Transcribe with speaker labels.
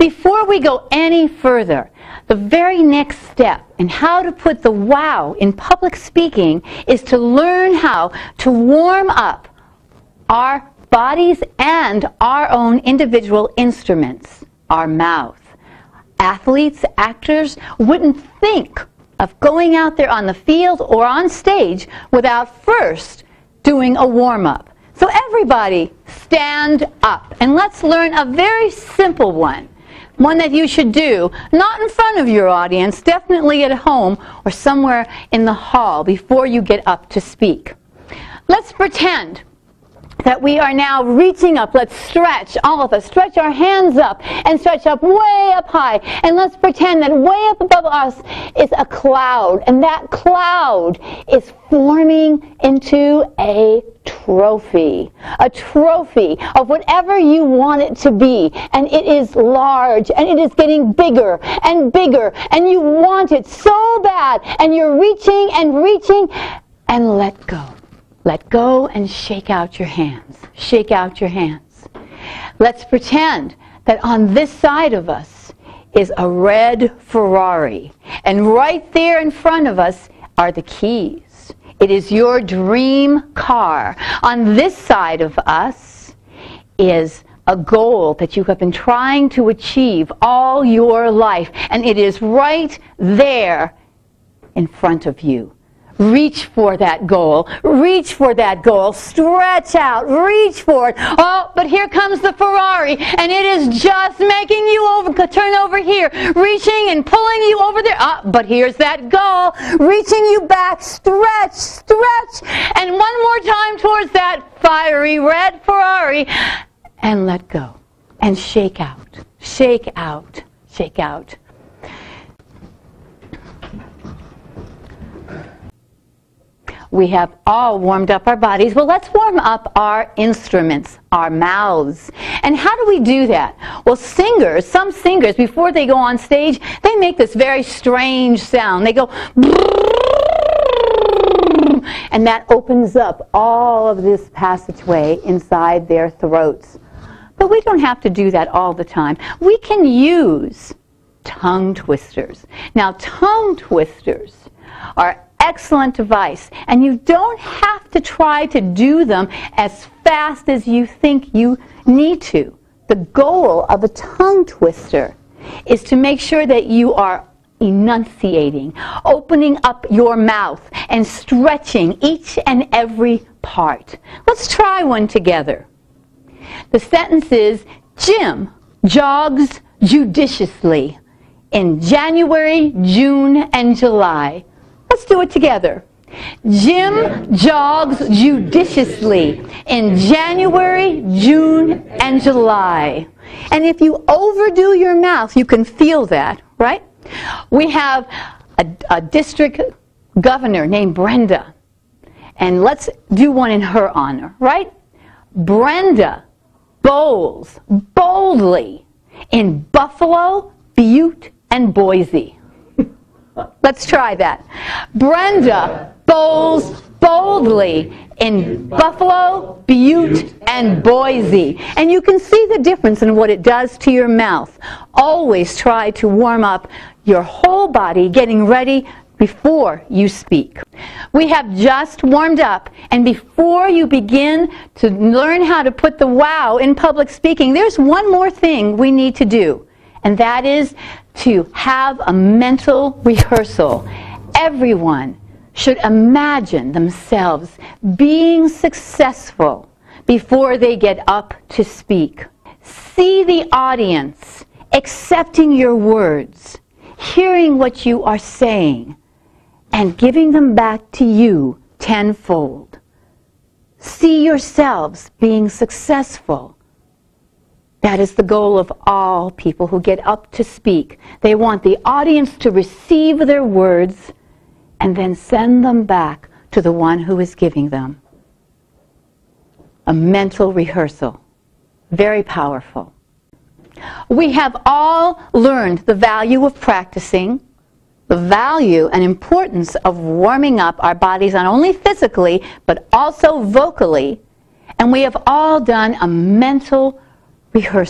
Speaker 1: Before we go any further, the very next step in how to put the wow in public speaking is to learn how to warm up our bodies and our own individual instruments, our mouth. Athletes, actors wouldn't think of going out there on the field or on stage without first doing a warm-up. So everybody stand up and let's learn a very simple one that you should do, not in front of your audience, definitely at home or somewhere in the hall before you get up to speak. Let's pretend that we are now reaching up. Let's stretch, all of us, stretch our hands up and stretch up way up high. And let's pretend that way up above us is a cloud, and that cloud is forming into a trophy of whatever you want it to be. And it is large, and it is getting bigger and bigger, and you want it so bad, and you're reaching and reaching, and let go. Let go and shake out your hands. Shake out your hands. Let's pretend that on this side of us is a red Ferrari. And right there in front of us are the keys. It is your dream car. On this side of us is a goal that you have been trying to achieve all your life. And it is right there in front of you. Reach for that goal. Reach for that goal. Stretch out. Reach for it. Oh, but here comes the Ferrari, and it is just making you turn over here, reaching and pulling you over there. But here's that goal, reaching you back. Stretch, stretch, and one more time towards that fiery red Ferrari, and let go, and shake out. Shake out. Shake out. We have all warmed up our bodies. Well, let's warm up our instruments, our mouths. And how do we do that? Well, singers, some singers, before they go on stage, they make this very strange sound. They go, and that opens up all of this passageway inside their throats. But we don't have to do that all the time. We can use tongue twisters. Now, tongue twisters are excellent device, and you don't have to try to do them as fast as you think you need to. The goal of a tongue twister is to make sure that you are enunciating, opening up your mouth and stretching each and every part. Let's try one together. The sentence is, Jim jogs judiciously in January, June, and July. Let's do it together. Jim jogs judiciously in January, June, and July. And if you overdo your mouth, you can feel that, right? We have a district governor named Brenda. And let's do one in her honor, right? Brenda bowls boldly in Buffalo, Butte, and Boise. Let's try that. Brenda bowls boldly in Buffalo, Butte, and Boise. And you can see the difference in what it does to your mouth. Always try to warm up your whole body, getting ready before you speak. We have just warmed up, and before you begin to learn how to put the wow in public speaking, there's one more thing we need to do. And that is to have a mental rehearsal. Everyone should imagine themselves being successful before they get up to speak. See the audience accepting your words, hearing what you are saying, and giving them back to you tenfold. See yourselves being successful. That is the goal of all people who get up to speak. They want the audience to receive their words and then send them back to the one who is giving them. A mental rehearsal. Very powerful. We have all learned the value of practicing, the value and importance of warming up our bodies not only physically but also vocally, and we have all done a mental rehearsal.